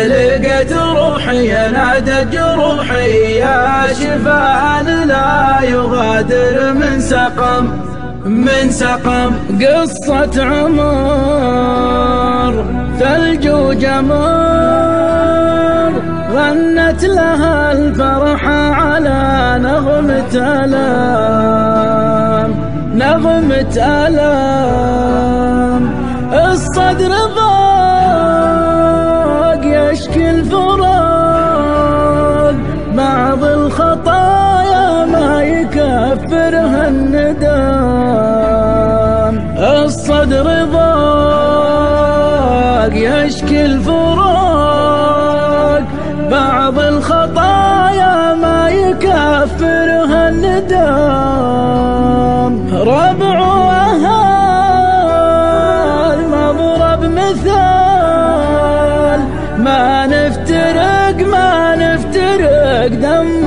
لقيت روحي نادت جروحي يا شفاء لا يغادر من سقم قصة عمر ثلج وجمر غنت لها الفرحة على نغمة ألم الصدر ضاق يشكي الفراق بعض الخطايا ما يكفرها الندم الصدر ضاق يشكي الفراق بعض الخطايا ما يكفرها الندم ربع وأهل مضرب مثال ما نفترق دم